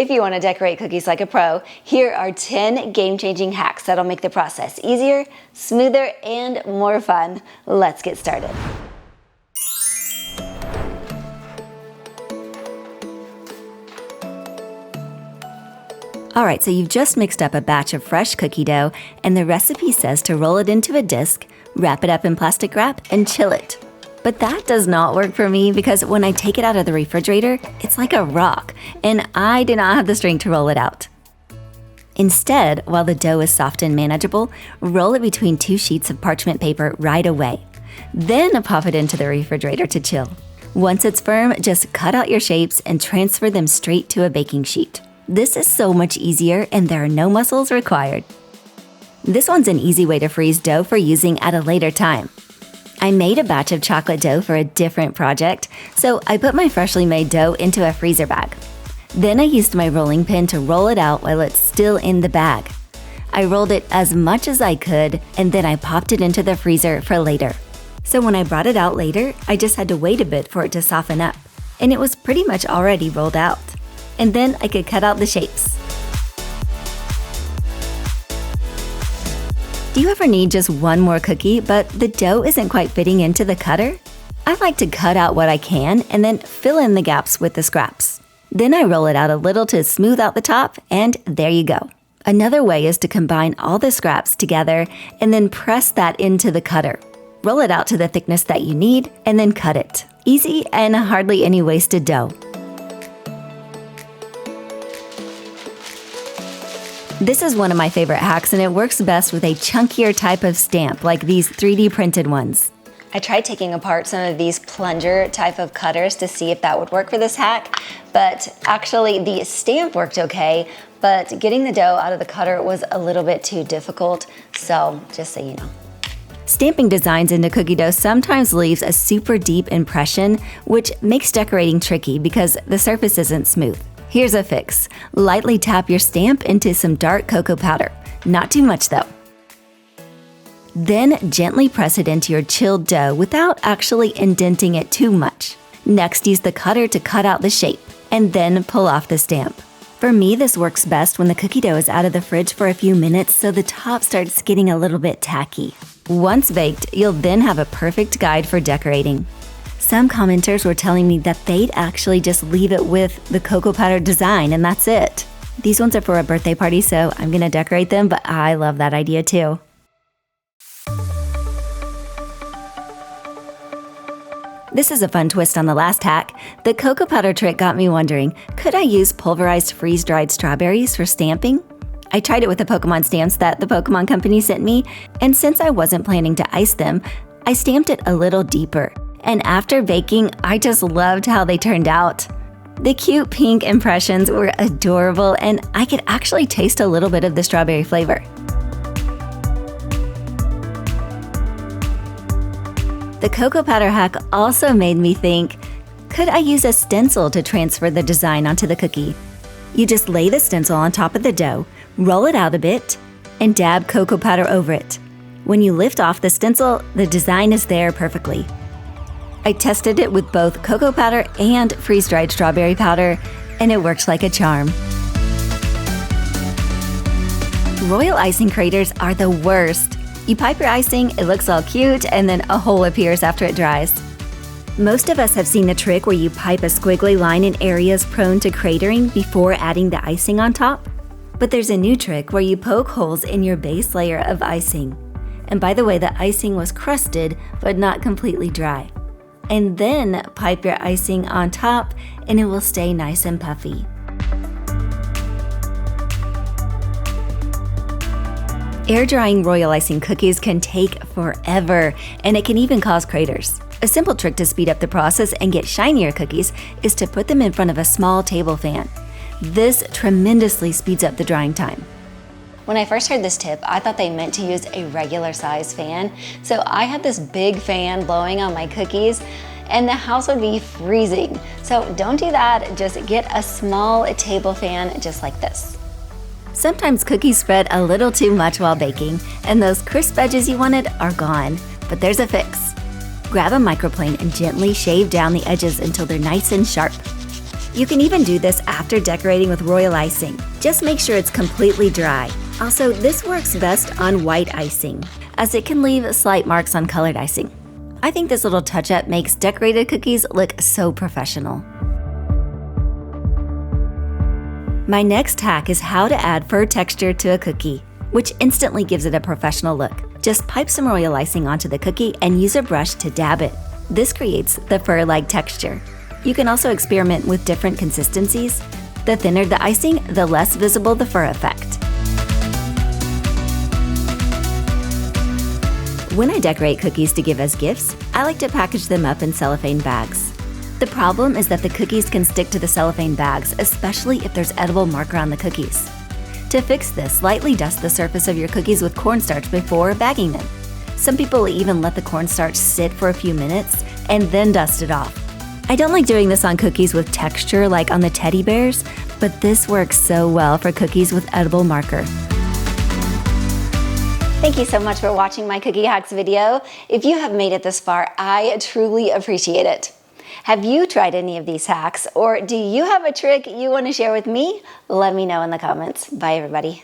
If you want to decorate cookies like a pro, here are 10 game-changing hacks that'll make the process easier, smoother, and more fun. Let's get started. Alright, so you've just mixed up a batch of fresh cookie dough, and the recipe says to roll it into a disc, wrap it up in plastic wrap, and chill it. But that does not work for me because when I take it out of the refrigerator, it's like a rock, and I do not have the strength to roll it out. Instead, while the dough is soft and manageable, roll it between 2 sheets of parchment paper right away. Then pop it into the refrigerator to chill. Once it's firm, just cut out your shapes and transfer them straight to a baking sheet. This is so much easier and there are no muscles required. This one's an easy way to freeze dough for using at a later time. I made a batch of chocolate dough for a different project, so I put my freshly made dough into a freezer bag. Then I used my rolling pin to roll it out while it's still in the bag. I rolled it as much as I could, and then I popped it into the freezer for later. So when I brought it out later, I just had to wait a bit for it to soften up, and it was pretty much already rolled out. And then I could cut out the shapes. Do you ever need just one more cookie, but the dough isn't quite fitting into the cutter? I like to cut out what I can and then fill in the gaps with the scraps. Then I roll it out a little to smooth out the top, and there you go. Another way is to combine all the scraps together and then press that into the cutter. Roll it out to the thickness that you need and then cut it. Easy and hardly any wasted dough. This is one of my favorite hacks, and it works best with a chunkier type of stamp like these 3D printed ones. I tried taking apart some of these plunger type of cutters to see if that would work for this hack, but actually the stamp worked okay, but getting the dough out of the cutter was a little bit too difficult, so just so you know. Stamping designs into cookie dough sometimes leaves a super deep impression, which makes decorating tricky because the surface isn't smooth. Here's a fix. Lightly tap your stamp into some dark cocoa powder. Not too much though. Then gently press it into your chilled dough without actually indenting it too much. Next, use the cutter to cut out the shape, and then pull off the stamp. For me, this works best when the cookie dough is out of the fridge for a few minutes so the top starts getting a little bit tacky. Once baked, you'll then have a perfect guide for decorating. Some commenters were telling me that they'd actually just leave it with the cocoa powder design and that's it. These ones are for a birthday party, so I'm gonna decorate them, but I love that idea too. This is a fun twist on the last hack. The cocoa powder trick got me wondering, could I use pulverized freeze-dried strawberries for stamping? I tried it with the Pokemon stamps that the Pokemon company sent me, and since I wasn't planning to ice them, I stamped it a little deeper. And after baking, I just loved how they turned out. The cute pink impressions were adorable, and I could actually taste a little bit of the strawberry flavor. The cocoa powder hack also made me think, could I use a stencil to transfer the design onto the cookie? You just lay the stencil on top of the dough, roll it out a bit, and dab cocoa powder over it. When you lift off the stencil, the design is there perfectly. I tested it with both cocoa powder and freeze-dried strawberry powder, and it works like a charm. Royal icing craters are the worst. You pipe your icing, it looks all cute, and then a hole appears after it dries. Most of us have seen the trick where you pipe a squiggly line in areas prone to cratering before adding the icing on top. But there's a new trick where you poke holes in your base layer of icing. And by the way, the icing was crusted, but not completely dry. And then pipe your icing on top and it will stay nice and puffy. Air drying royal icing cookies can take forever, and it can even cause craters. A simple trick to speed up the process and get shinier cookies is to put them in front of a small table fan. This tremendously speeds up the drying time. When I first heard this tip, I thought they meant to use a regular size fan. So I had this big fan blowing on my cookies and the house would be freezing. So don't do that, just get a small table fan just like this. Sometimes cookies spread a little too much while baking and those crisp edges you wanted are gone, but there's a fix. Grab a microplane and gently shave down the edges until they're nice and sharp. You can even do this after decorating with royal icing. Just make sure it's completely dry. Also, this works best on white icing, as it can leave slight marks on colored icing. I think this little touch-up makes decorated cookies look so professional. My next hack is how to add fur texture to a cookie, which instantly gives it a professional look. Just pipe some royal icing onto the cookie and use a brush to dab it. This creates the fur-like texture. You can also experiment with different consistencies. The thinner the icing, the less visible the fur effect. When I decorate cookies to give as gifts, I like to package them up in cellophane bags. The problem is that the cookies can stick to the cellophane bags, especially if there's edible marker on the cookies. To fix this, lightly dust the surface of your cookies with cornstarch before bagging them. Some people even let the cornstarch sit for a few minutes and then dust it off. I don't like doing this on cookies with texture like on the teddy bears, but this works so well for cookies with edible marker. Thank you so much for watching my Cookie Hacks video. If you have made it this far, I truly appreciate it. Have you tried any of these hacks, or do you have a trick you want to share with me? Let me know in the comments. Bye, everybody.